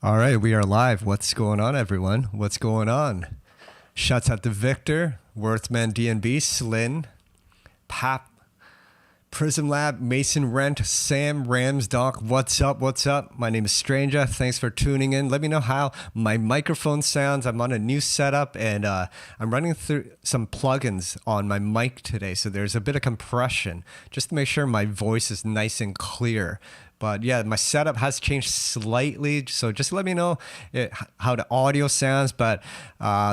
All right, we are live. What's going on, everyone? What's going on? Shouts out to Victor, Worthman DNB, Slyn, Pap, Prism Lab, Mason Rent, Sam, Ramsdoc. What's up? What's up? My name is Stranger. Thanks for tuning in. Let me know how my microphone sounds. I'm on a new setup and I'm running through some plugins on my mic today. So there's a bit of compression just to make sure my voice is nice and clear. But yeah, my setup has changed slightly, so just let me know how the audio sounds. But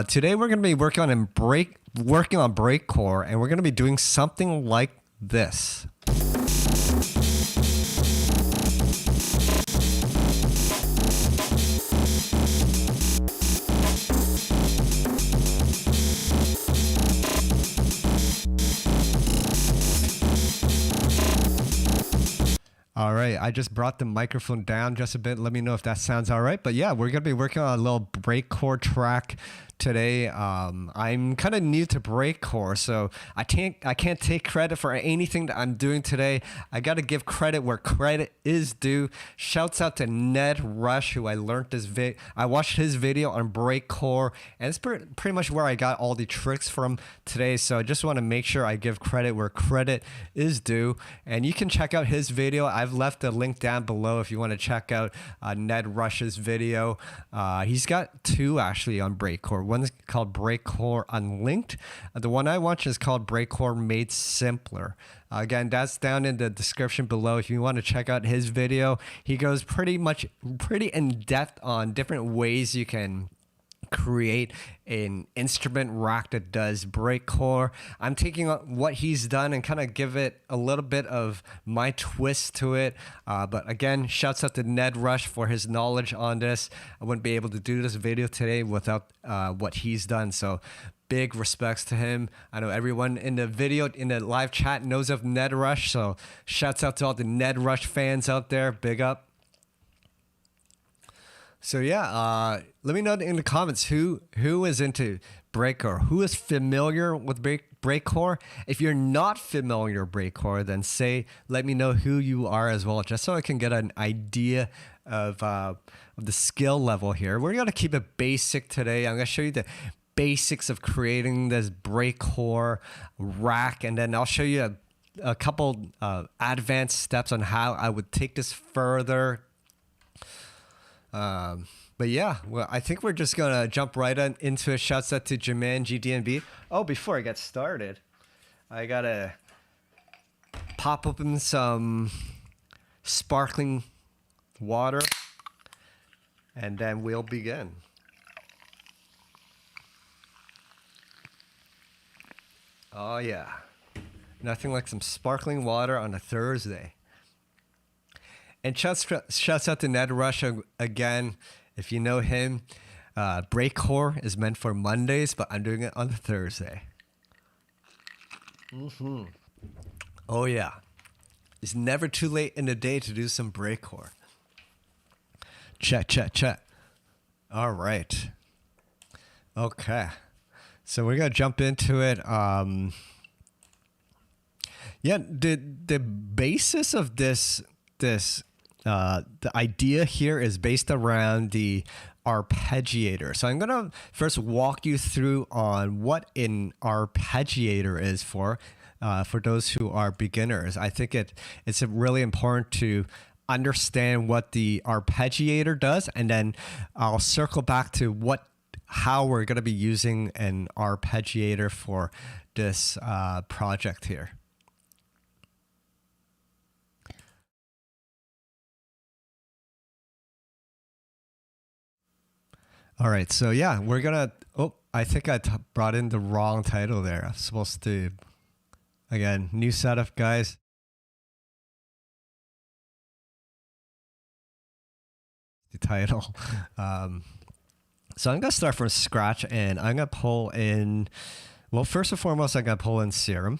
today we're going to be working on Breakcore, and we're going to be doing something like this. All right, I just brought the microphone down just a bit. Let me know if that sounds all right. But yeah, we're going to be working on a little breakcore track today. I'm kind of new to breakcore, so I can't take credit for anything that I'm doing today. I got to give credit where credit is due. Shouts out to Ned Rush, who I watched his video on breakcore, and it's pretty much where I got all the tricks from today. So I just want to make sure I give credit where credit is due, and you can check out his video. I've left a link down below if you want to check out Ned Rush's video. He's got two actually on breakcore. One is called Breakcore Unlinked. The one I watched is called Breakcore Made Simpler. Again, that's down in the description below if you want to check out his video. He goes pretty in depth on different ways you can create an instrument rack that does breakcore. I'm taking what he's done and kind of give it a little bit of my twist to it. But again, shouts out to Ned Rush for his knowledge on this. I wouldn't be able to do this video today without what he's done. So big respects to him. I know everyone in the live chat knows of Ned Rush. So shouts out to all the Ned Rush fans out there. Big up. So yeah, let me know in the comments who is into breakcore, who is familiar with breakcore. If you're not familiar with breakcore, then let me know who you are as well, just so I can get an idea of the skill level here. We're gonna keep it basic today. I'm gonna show you the basics of creating this breakcore rack, and then I'll show you a couple advanced steps on how I would take this further. But yeah, well, I think we're just gonna jump right into it. Shouts out to Jermaine GDNB. Oh, before I get started, I gotta pop open some sparkling water, and then we'll begin. Oh yeah, nothing like some sparkling water on a Thursday. And shouts out to Ned Rush again. If you know him, breakcore is meant for Mondays, but I'm doing it on Thursday. Oh yeah, it's never too late in the day to do some breakcore. Check. All right. Okay, so we're gonna jump into it. Yeah, the basis of this. The idea here is based around the arpeggiator. So I'm going to first walk you through on what an arpeggiator is for those who are beginners. I think it's really important to understand what the arpeggiator does, and then I'll circle back to how we're going to be using an arpeggiator for this project here. All right, so yeah, we're gonna. Oh, I think I brought in the wrong title there. I'm supposed to. Again, new setup, guys. The title. So I'm gonna start from scratch, and I'm gonna pull in. Well, first and foremost, I'm gonna pull in Serum.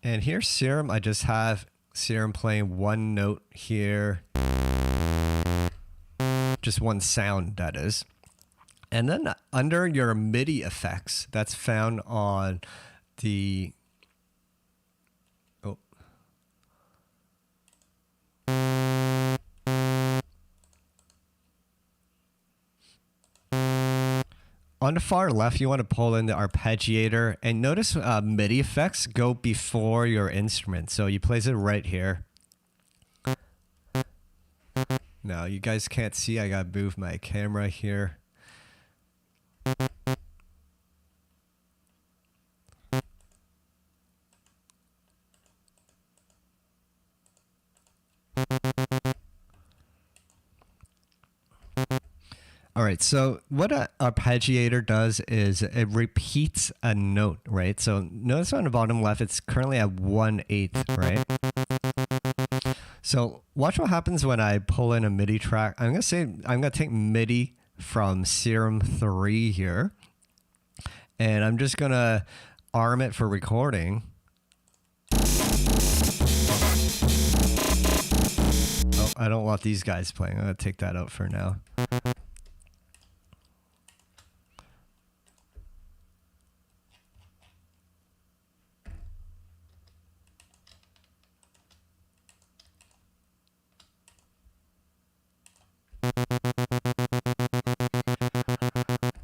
And here's Serum. I just have Serum playing one note here. Just one sound, that is. And then under your MIDI effects, that's found on the On the far left, you want to pull in the arpeggiator, and notice MIDI effects go before your instrument. So you place it right here. Now, you guys can't see, I gotta move my camera here. All right, so what an arpeggiator does is it repeats a note, right? So notice on the bottom left, it's currently at 1/8, right? So watch what happens when I pull in a MIDI track. I'm gonna take MIDI from Serum 3 here, and I'm just gonna arm it for recording. Oh, I don't want these guys playing. I'm gonna take that out for now.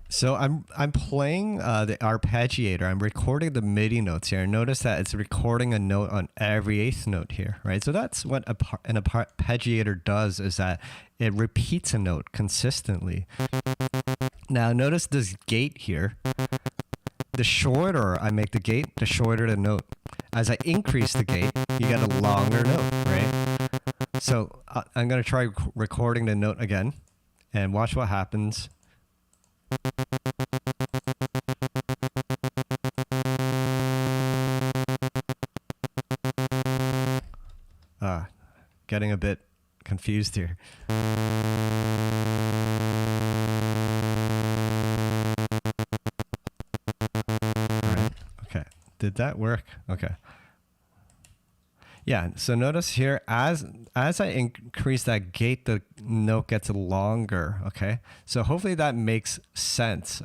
So I'm playing the arpeggiator. I'm recording the MIDI notes here. Notice that it's recording a note on every eighth note here, right? So that's what an arpeggiator does, is that it repeats a note consistently. Now notice this gate here. The shorter I make the gate, the shorter the note. As I increase the gate, you get a longer note, right? So I'm going to try recording the note again, and watch what happens. Getting a bit confused here. Right. Okay. Did that work? Okay. Yeah, so notice here, as I increase that gate, the note gets longer, okay? So hopefully that makes sense.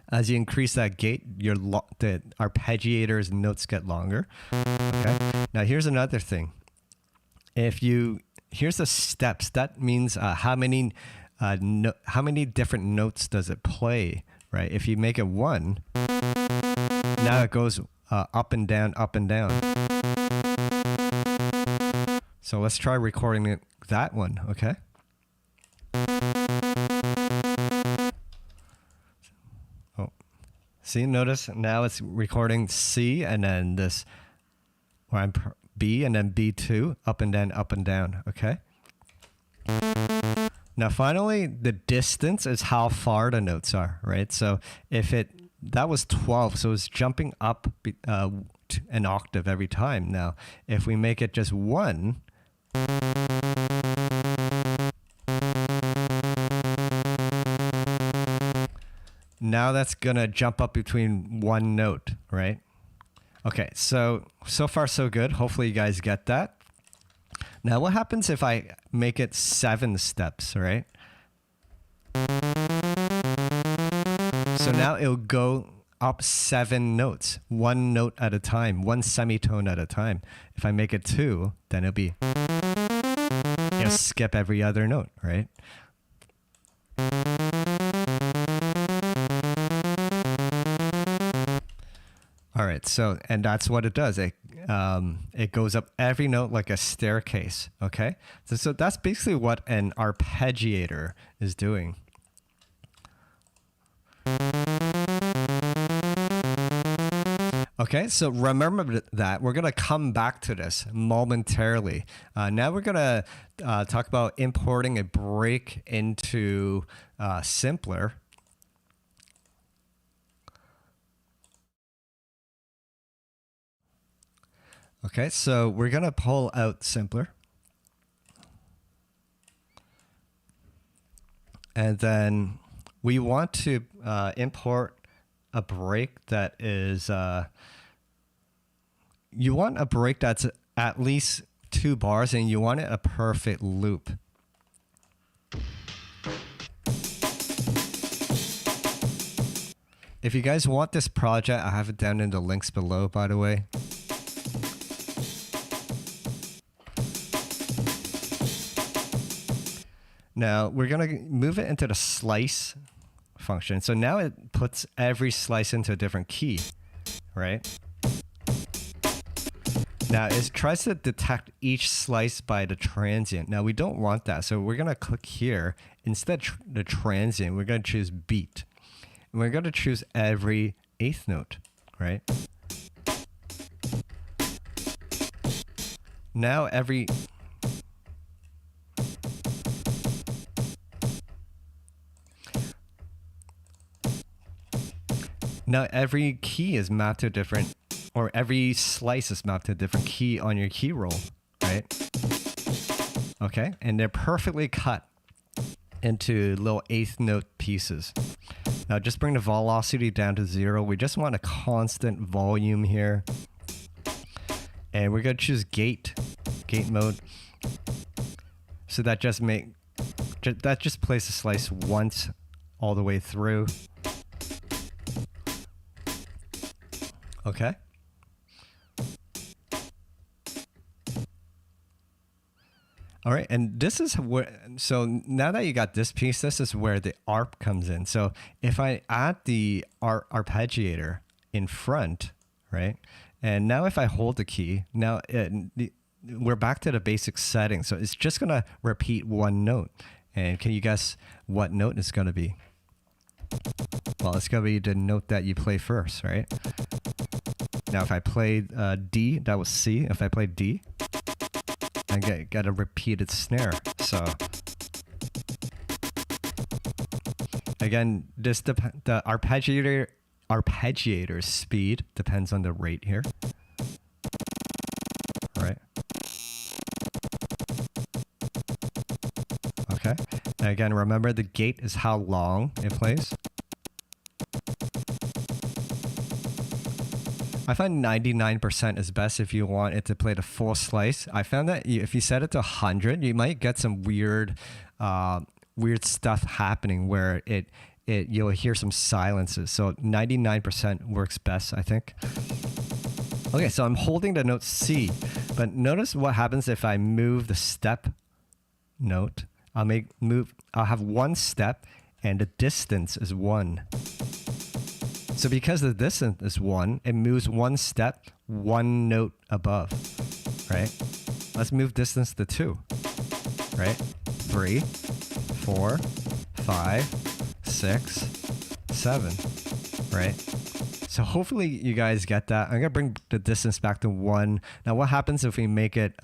As you increase that gate, the arpeggiator's notes get longer, okay? Now here's another thing. Here's the steps. That means how many different notes does it play, right? If you make it 1, now it goes up and down, up and down. So let's try recording that one, okay? Oh, see, notice now it's recording C and then this, or I'm B and then B2, up and down, okay? Now finally, the distance is how far the notes are, right? So if that was 12, so it's jumping up an octave every time. Now, if we make it just 1, now that's gonna jump up between 1 note, right? Okay, so far so good. Hopefully you guys get that. Now what happens if I make it 7 steps, right? So now it'll go up 7 notes, 1 note at a time, 1 semitone at a time. If I make it 2, then it'll skip every other note, right? All right, so, and that's what it does. It goes up every note like a staircase, okay? So that's basically what an arpeggiator is doing. Okay, so remember that. We're going to come back to this momentarily. Now we're going to talk about importing a break into Simpler. Okay, so we're going to pull out Simpler. And then we want to import a break that is, you want a break that's at least 2 bars, and you want it a perfect loop. If you guys want this project, I have it down in the links below, by the way. Now we're gonna move it into the slice function. So now it puts every slice into a different key, right? Now it tries to detect each slice by the transient. Now we don't want that, so we're gonna click here. Instead of the transient, we're gonna choose beat. And we're gonna choose every eighth note, right? Now every key is mapped to a different, or every slice is mapped to a different key on your key roll, right? Okay, and they're perfectly cut into little eighth note pieces. Now just bring the velocity down to 0. We just want a constant volume here. And we're gonna choose gate mode. So that just plays the slice once all the way through. Okay. All right, and this is where, so now that you got this piece, this is where the arp comes in. So if I add the arpeggiator in front, right? And now if I hold the key, now we're back to the basic setting. So it's just gonna repeat one note. And can you guess what note it's gonna be? Well, it's gonna be the note that you play first, right? Now if I played D, that was C. If I played D, I get a repeated snare. So again, the arpeggiator's speed depends on the rate here. Right. Okay. And again, remember the gate is how long it plays. I find 99% is best if you want it to play the full slice. I found that if you set it to 100, you might get some weird stuff happening where you'll hear some silences. So 99% works best, I think. Okay, so I'm holding the note C, but notice what happens if I move the step note. I'll have one step and the distance is 1. So because the distance is 1, it moves one step, one note above, right? Let's move distance to 2, right? 3, 4, 5, 6, 7, right? So hopefully you guys get that. I'm gonna bring the distance back to 1. Now what happens if we make it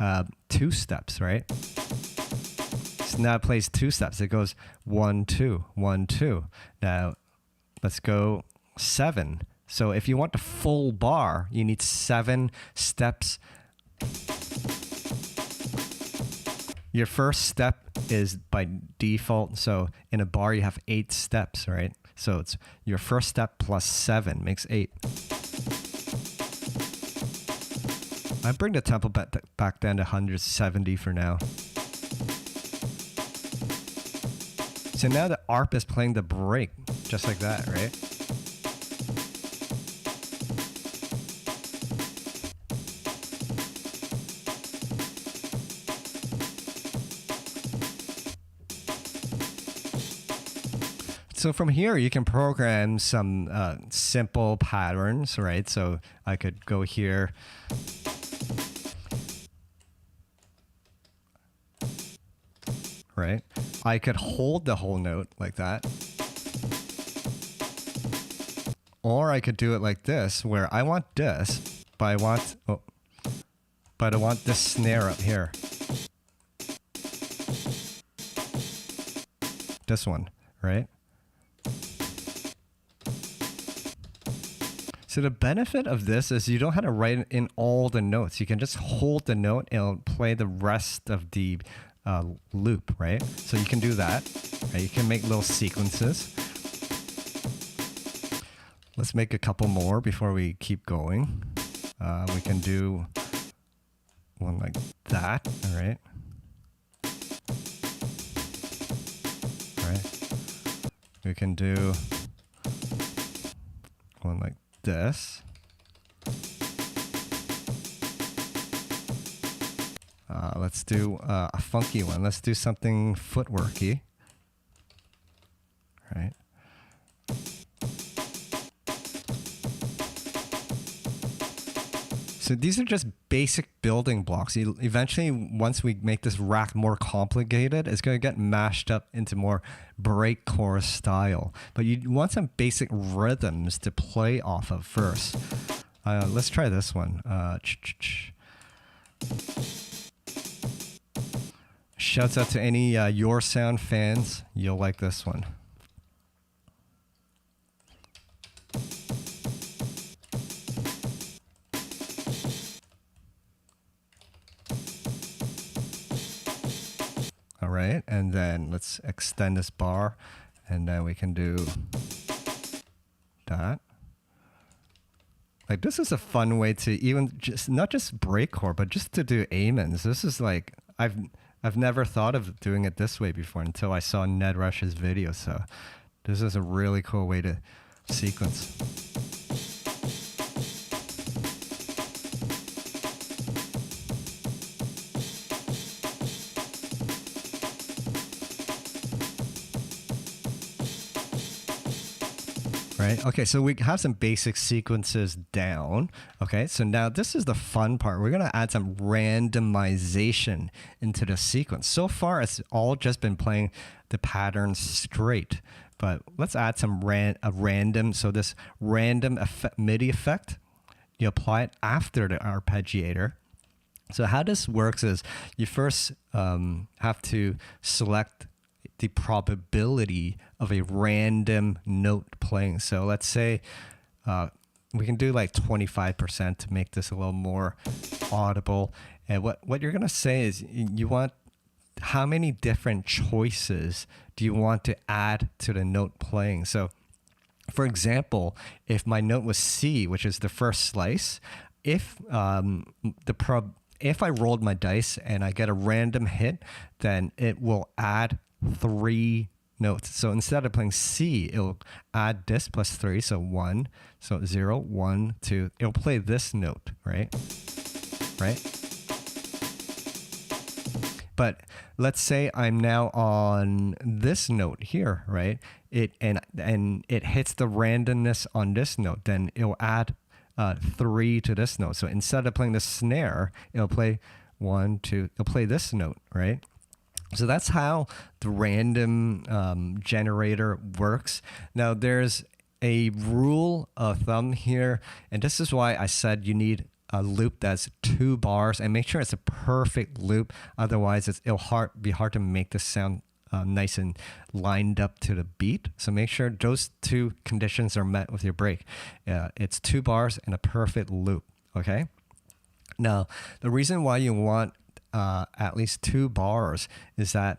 2 steps, right? So now it plays 2 steps. It goes 1, 2, 1, 2. Now let's go 7. So if you want the full bar, you need 7 steps. Your first step is by default. So in a bar, you have 8 steps, right? So it's your first step plus 7 makes 8. I bring the tempo back down to 170 for now. So now the arp is playing the break, just like that, right? So from here, you can program some simple patterns, right? So I could go here. Right? I could hold the whole note like that. Or I could do it like this, where I want this, but I want this snare up here. This one, right? So the benefit of this is you don't have to write in all the notes. You can just hold the note and it'll play the rest of the loop, right? So you can do that. Right? You can make little sequences. Let's make a couple more before we keep going. We can do one like that, all right? All right. We can do one like this. Let's do a funky one. Let's do something footworky. Right. So these are just basic building blocks. Eventually, once we make this rack more complicated, it's going to get mashed up into more breakcore style. But you want some basic rhythms to play off of first. Let's try this one. Shouts out to any Your Sound fans. You'll like this one. All right, and then let's extend this bar, and then we can do that. Like, this is a fun way to even just not just breakcore, but just to do amens. This is like I've never thought of doing it this way before until I saw Ned Rush's video. So this is a really cool way to sequence. Right. Okay, so we have some basic sequences down. Okay, so now this is the fun part. We're going to add some randomization into the sequence. So far, it's all just been playing the pattern straight. But let's add some random. So this random MIDI effect, you apply it after the arpeggiator. So how this works is you first have to select the probability of a random note playing. So let's say we can do like 25% to make this a little more audible. And what you're going to say is you want how many different choices do you want to add to the note playing. So for example, if my note was C, which is the first slice, if I rolled my dice and I get a random hit, then it will add 3 notes. So instead of playing C, it'll add this plus 3, so 1, so 0, 1, 2. It'll play this note, right? But let's say I'm now on this note here, right? And it hits the randomness on this note, then it'll add 3 to this note. So instead of playing the snare, it'll play 1, 2. It'll play this note, right? So that's how the random generator works. Now there's a rule of thumb here, and this is why I said you need a loop that's 2 bars, and make sure it's a perfect loop. Otherwise, it'll be hard to make this sound nice and lined up to the beat. So make sure those 2 conditions are met with your break. It's 2 bars and a perfect loop. Okay. Now the reason why you want at least 2 bars is that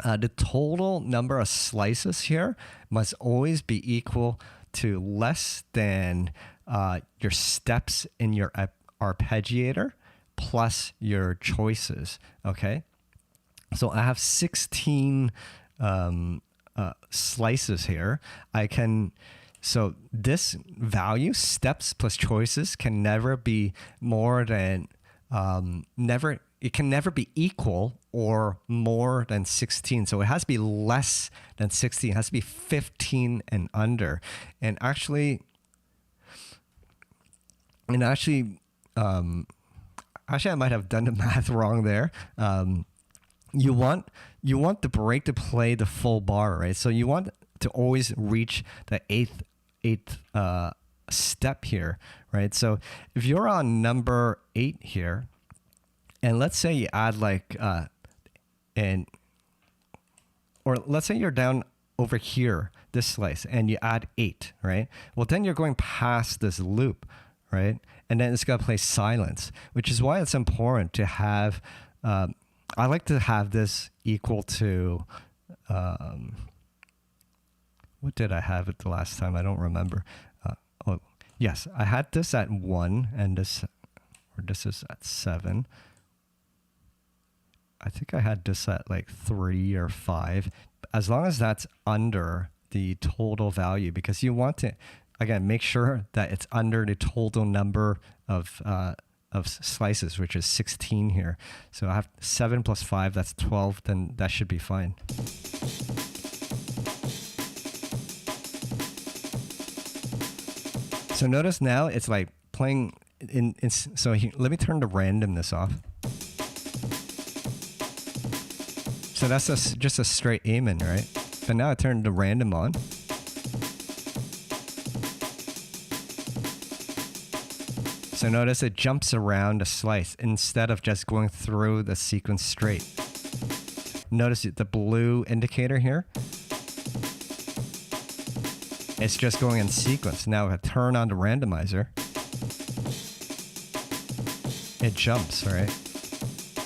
the total number of slices here must always be equal to less than your steps in your arpeggiator plus your choices. Okay, so I have 16 slices here. So this value, steps plus choices, can never be more than it can never be equal or more than 16. So it has to be less than 16. It has to be 15 and under. And actually, I might have done the math wrong there. You want the break to play the full bar, right? So you want to always reach the eighth step here, right? So if you're on number 8 here, and let's say you add or let's say you're down over here, this slice, and you add 8, right? Well, then you're going past this loop, right? And then it's going to play silence, which is why it's important to have, I like to have this equal to, what did I have it the last time? I don't remember. Yes, I had this at 1, and this is at 7. I think I had this at like 3 or 5, as long as that's under the total value, because you want to, again, make sure that it's under the total number of of slices, which is 16 here. So I have 7 plus 5, that's 12, then that should be fine. So notice now it's like playing so let me turn the randomness off. So that's just a straight Amen, right? But now I turned the random on. So notice it jumps around a slice instead of just going through the sequence straight. Notice the blue indicator here. It's just going in sequence. Now if I turn on the randomizer, it jumps, right?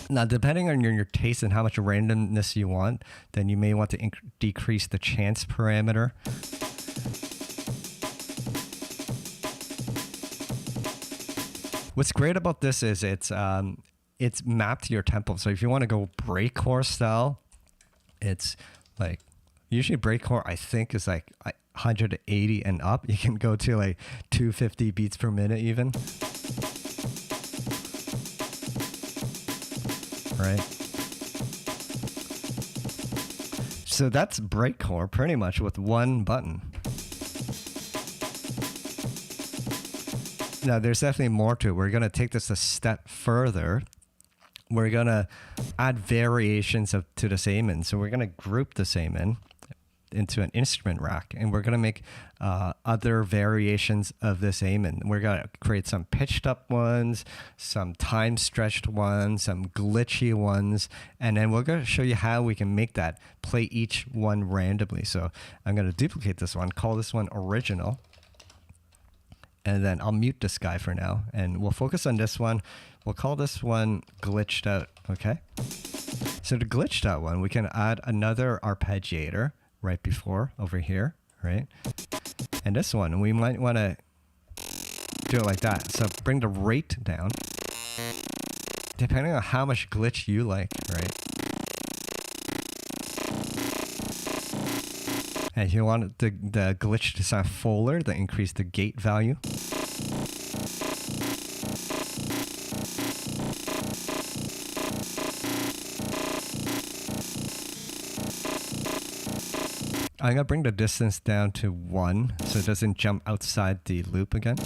Now, depending on your taste and how much randomness you want, then you may want to decrease the chance parameter. What's great about this is it's mapped to your tempo. So if you want to go breakcore style, it's like usually breakcore I think is like 180 and up. You can go to like 250 beats per minute even. Right. So that's breakcore pretty much with one button. Now there's definitely more to it. We're going to take this a step further. We're going to add variations to this Amen. So we're going to group this Amen into an instrument rack, and we're going to make other variations of this Amen. We're going to create some pitched up ones, some time stretched ones, some glitchy ones, and then we're going to show you how we can make that play each one randomly. So I'm going to duplicate this one, call this one original, and then I'll mute this guy for now, and we'll focus on this one. We'll call this one glitched out, okay? So the glitched out one, we can add another arpeggiator right before over here, right? And this one, we might want to do it like that. So bring the rate down, depending on how much glitch you like, right? And if you want the glitch to sound fuller, then increase the gate value. I'm going to bring the distance down to 1 so it doesn't jump outside the loop again.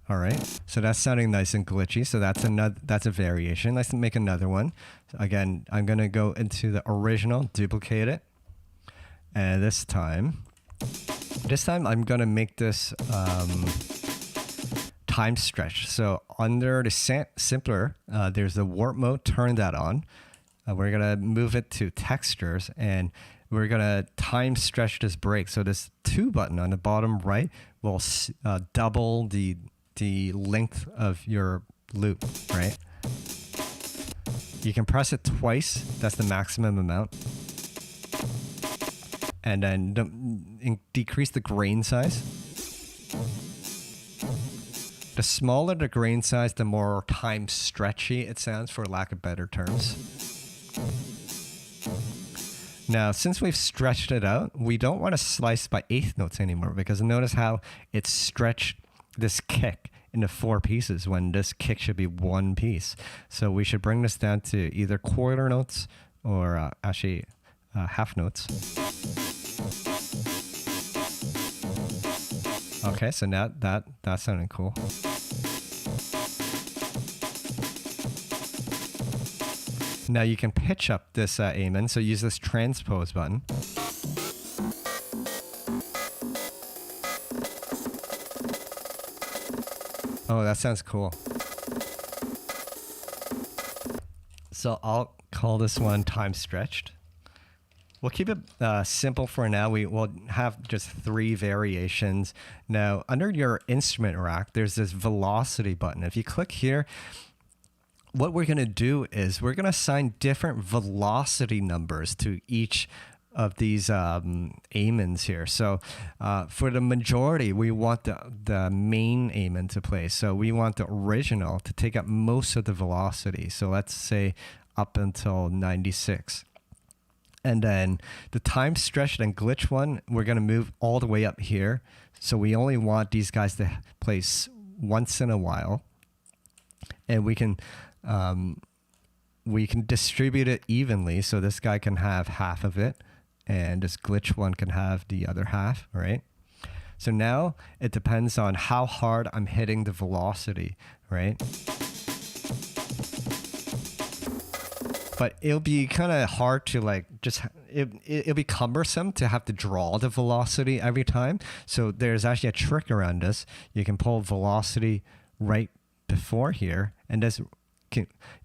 All right, so that's sounding nice and glitchy. So that's a variation. Let's make another one. Again, I'm going to go into the original, duplicate it. And this time I'm going to make this time stretch. So under the simpler, there's the warp mode, turn that on. We're going to move it to textures, and we're going to time stretch this break. So this 2 button on the bottom right will double the length of your loop, right? You can press it twice. That's the maximum amount. And then decrease the grain size. The smaller the grain size, the more time stretchy it sounds, for lack of better terms. Now, since we've stretched it out, we don't want to slice by 1/8 notes anymore, because notice how it's stretched this kick into 4 pieces when this kick should be 1 piece. So we should bring this down to either quarter notes or actually half notes. Okay, so now that's sounding cool. Now you can pitch up this Amen, so use this transpose button. Oh, that sounds cool. So I'll call this one time stretched. We'll keep it simple for now. We will have just 3 variations. Now, under your instrument rack, there's this velocity button. If you click here, what we're going to do is we're going to assign different velocity numbers to each of these Amens here. So for the majority, we want the main Amen to play. So we want the original to take up most of the velocity. So let's say up until 96. And then the time stretched and glitch one, we're going to move all the way up here. So we only want these guys to play once in a while. And we can distribute it evenly. So this guy can have half of it, and this glitch one can have the other half, right? So now it depends on how hard I'm hitting the velocity, right? But it'll be kind of hard to like it'll be cumbersome to have to draw the velocity every time. So there's actually a trick around this. You can pull velocity right before here, and this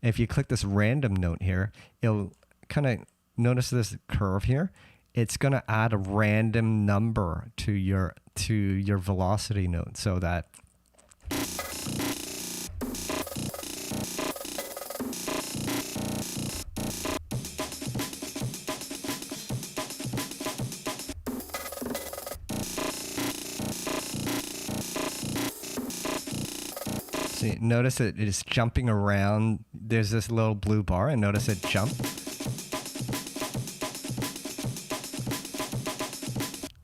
if you click this random note here, it'll kind of notice this curve here. It's gonna add a random number to your velocity note, so that see, notice it is jumping around. There's this little blue bar, and notice it jump.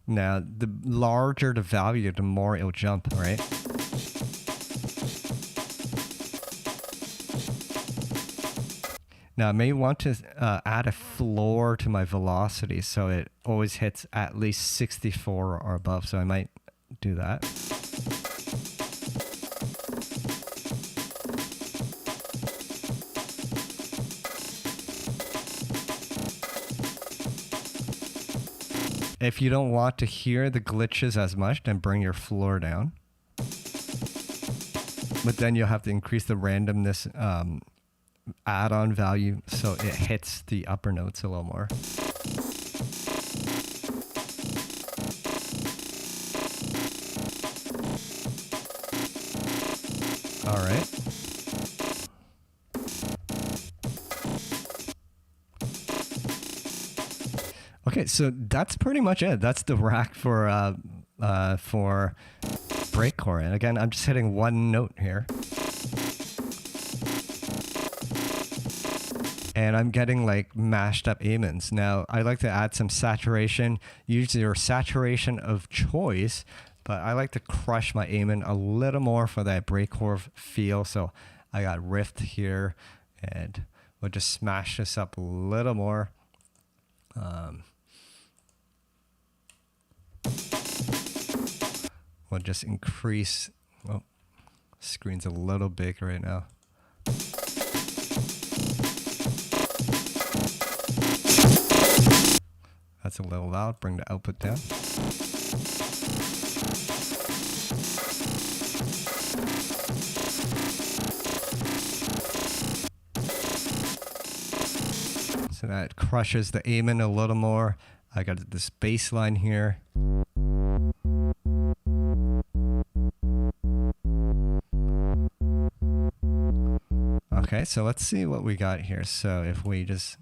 Now, the larger the value, the more it'll jump, right? Now, I may want to add a floor to my velocity, so it always hits at least 64 or above. So I might do that. If you don't want to hear the glitches as much, then bring your floor down. But then you'll have to increase the randomness add-on value so it hits the upper notes a little more. All right. Okay, so that's pretty much it. That's the rack for breakcore. And again, I'm just hitting one note here. And I'm getting like mashed up amens. Now, I like to add some saturation. Use your saturation of choice, but I like to crush my amen a little more for that breakcore feel. So I got rift here, and we'll just smash this up a little more. We'll just increase. Oh, screen's a little big right now. That's a little loud. Bring the output down. So that crushes the amen a little more. I got this bass line here. Okay, so let's see what we got here. So if we just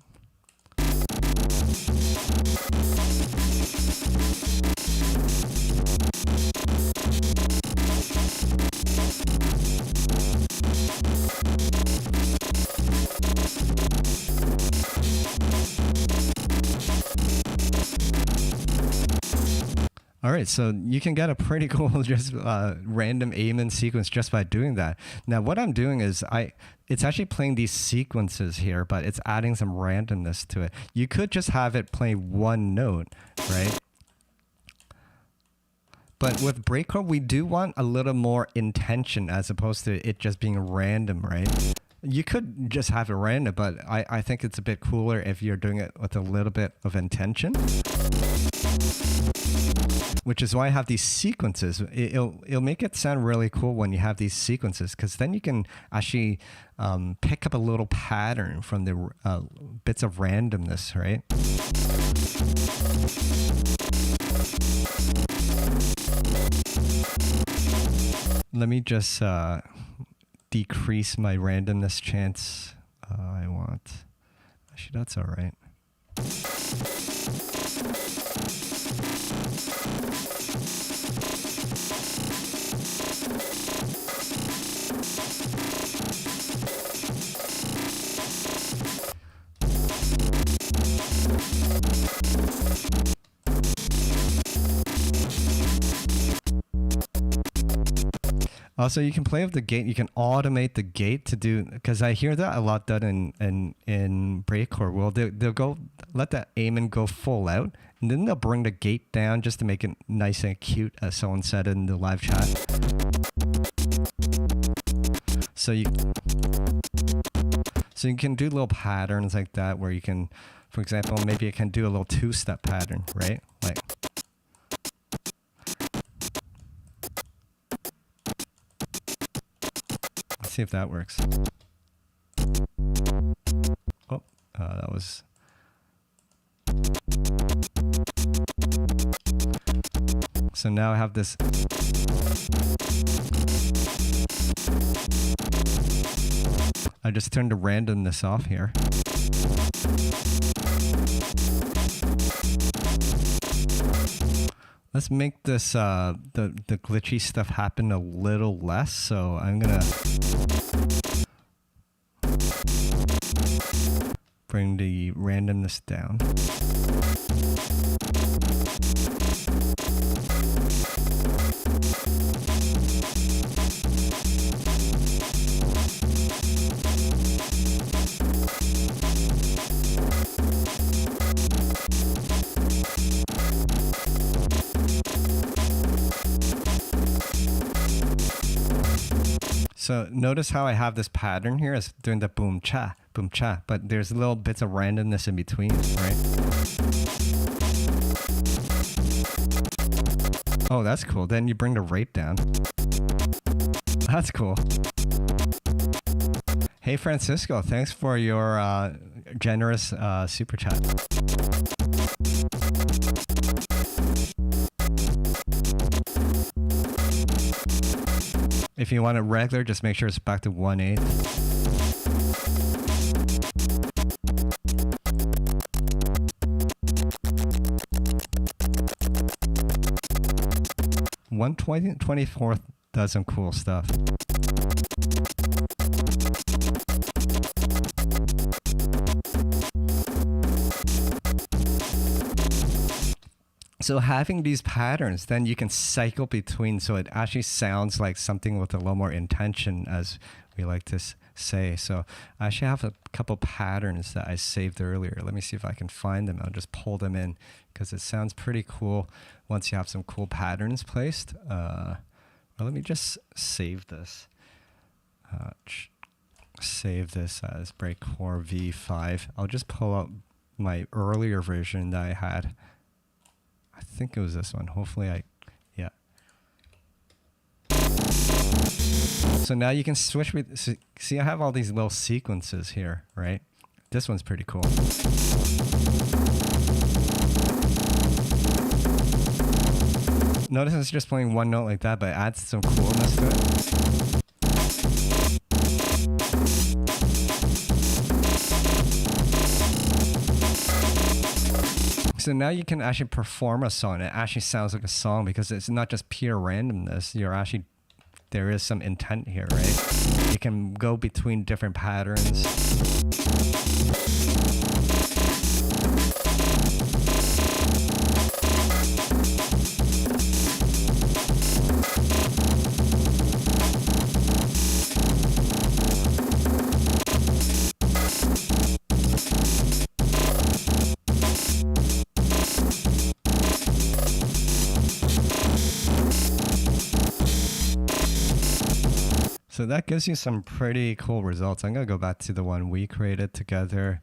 all right, so you can get a pretty cool just random amen sequence just by doing that. Now, what I'm doing is it's actually playing these sequences here, but it's adding some randomness to it. You could just have it play one note, right? But with breakcore, we do want a little more intention as opposed to it just being random, right? You could just have it random, but I think it's a bit cooler if you're doing it with a little bit of intention. Which is why I have these sequences. It'll make it sound really cool when you have these sequences, because then you can actually pick up a little pattern from the bits of randomness, right? Let me just decrease my randomness chance. Actually, that's all right. Also, you can play with the gate. You can automate the gate to do, because I hear that a lot done in Breakcore. Well, they'll go let that Amen go full out, and then they'll bring the gate down just to make it nice and cute, as someone said in the live chat. So you can do little patterns like that, where you can, for example, maybe you can do a little two-step pattern, right? Like. See if that works. Oh, that was. So now I have this. I just turned the randomness off here. Let's make this the glitchy stuff happen a little less. So I'm gonna bring the randomness down. So notice how I have this pattern here is doing the boom cha, but there's little bits of randomness in between, right? Oh, that's cool. Then you bring the rate down. That's cool. Hey, Francisco, thanks for your generous super chat. If you want it regular, just make sure it's back to 1/8. One 24th does some cool stuff. So having these patterns, then you can cycle between, so it actually sounds like something with a little more intention, as we like to say. So I actually have a couple patterns that I saved earlier. Let me see if I can find them. I'll just pull them in, because it sounds pretty cool once you have some cool patterns placed. Well, let me just save this. Save this as Breakcore V5. I'll just pull out my earlier version that I had. I think it was this one. Hopefully yeah. So now you can switch with, see I have all these little sequences here, right? This one's pretty cool. Notice it's just playing one note like that, but it adds some coolness to it. So now you can actually perform a song. It actually sounds like a song, because it's not just pure randomness. There is some intent here, right? You can go between different patterns. So that gives you some pretty cool results. I'm going to go back to the one we created together.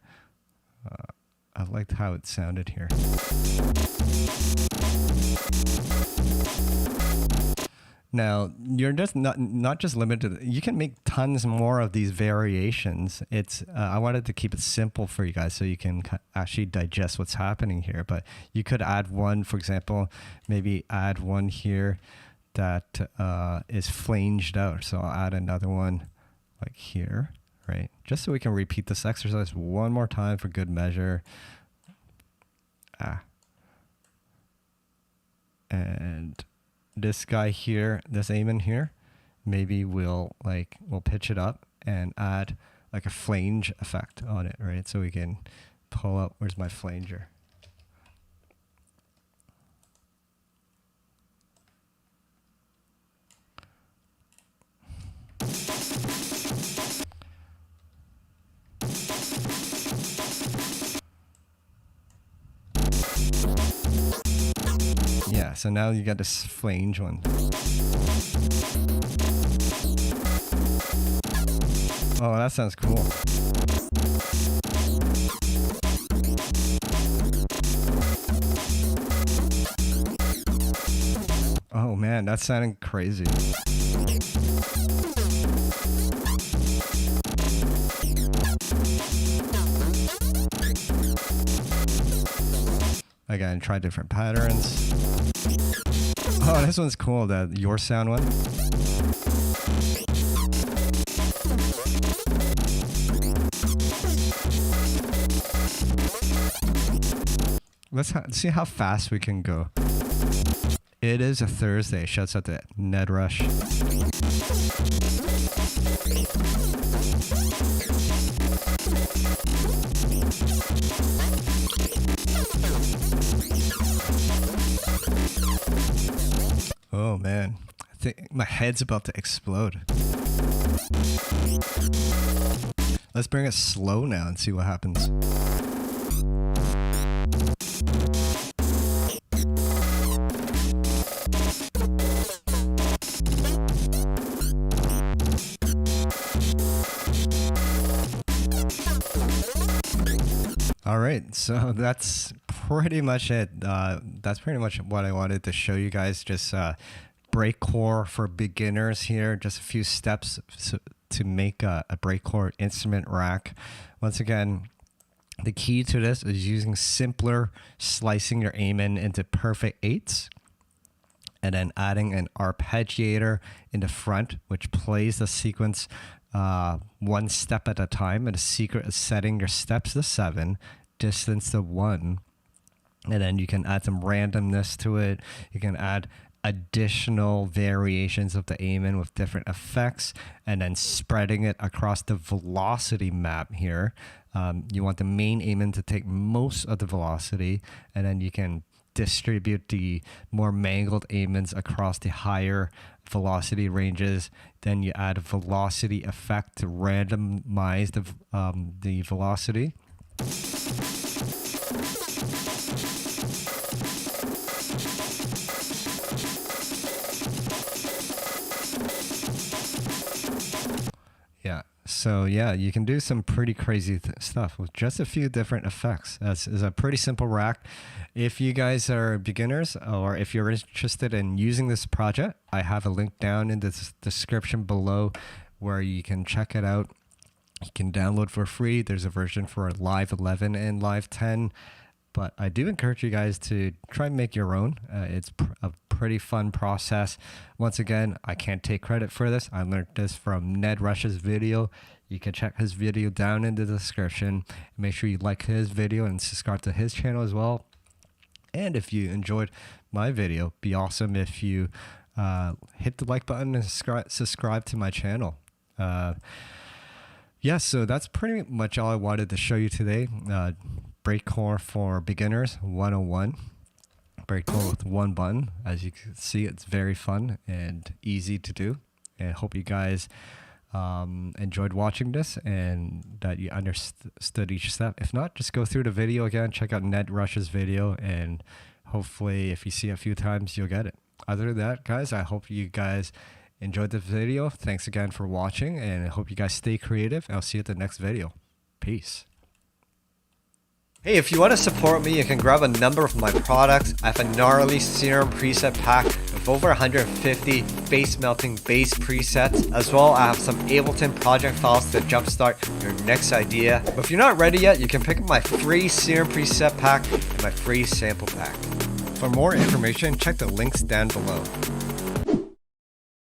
I liked how it sounded here. Now, you're just not just limited. You can make tons more of these variations. I wanted to keep it simple for you guys so you can actually digest what's happening here. But you could add one, for example, maybe add one here that is flanged out. So I'll add another one like here, right? Just so we can repeat this exercise one more time for good measure. And this guy here, this Amen here, maybe we'll pitch it up and add like a flange effect on it, right? So we can pull up, where's my flanger? Yeah, so now you got this flange one. Oh, that sounds cool. Oh man, that's sounding crazy. Again, try different patterns. Oh, this one's cool, the Your Sound one. Let's see how fast we can go. It is a Thursday. Shouts out to Ned Rush. Oh man, I think my head's about to explode. Let's bring it slow now and see what happens. All right, so that's pretty much it. That's pretty much what I wanted to show you guys. Just breakcore for beginners here. Just a few steps to make a breakcore instrument rack. Once again, the key to this is using simpler, slicing your Amen into perfect eighths, and then adding an arpeggiator in the front, which plays the sequence one step at a time. And the secret is setting your steps to 7, distance to 1, and then you can add some randomness to it. You can add additional variations of the Amen with different effects, and then spreading it across the velocity map here. You want the main Amen to take most of the velocity, and then you can distribute the more mangled Amens across the higher velocity ranges. Then you add a velocity effect to randomize the velocity. Yeah, so yeah, you can do some pretty crazy stuff with just a few different effects. That's is a pretty simple rack. If you guys are beginners, or if you're interested in using this project, I have a link down in the description below where you can check it out. You can download for free. There's a version for Live 11 and Live 10. But I do encourage you guys to try and make your own. It's a pretty fun process. Once again, I can't take credit for this. I learned this from Ned Rush's video. You can check his video down in the description. Make sure you like his video and subscribe to his channel as well. And if you enjoyed my video, be awesome if you hit the like button and subscribe to my channel. Yeah, so that's pretty much all I wanted to show you today. Breakcore for beginners 101. Breakcore with one button. As you can see, it's very fun and easy to do. And I hope you guys enjoyed watching this and that you understood each step. If not, just go through the video again, check out Ned Rush's video, and hopefully if you see it a few times, you'll get it. Other than that, guys, I hope you guys enjoyed the video. Thanks again for watching, and I hope you guys stay creative. I'll see you at the next video. Peace. Hey, if you want to support me, you can grab a number of my products. I have a gnarly serum preset pack with over 150 face melting bass presets. As well, I have some Ableton project files to jumpstart your next idea. But if you're not ready yet, you can pick up my free serum preset pack and my free sample pack. For more information, check the links down below.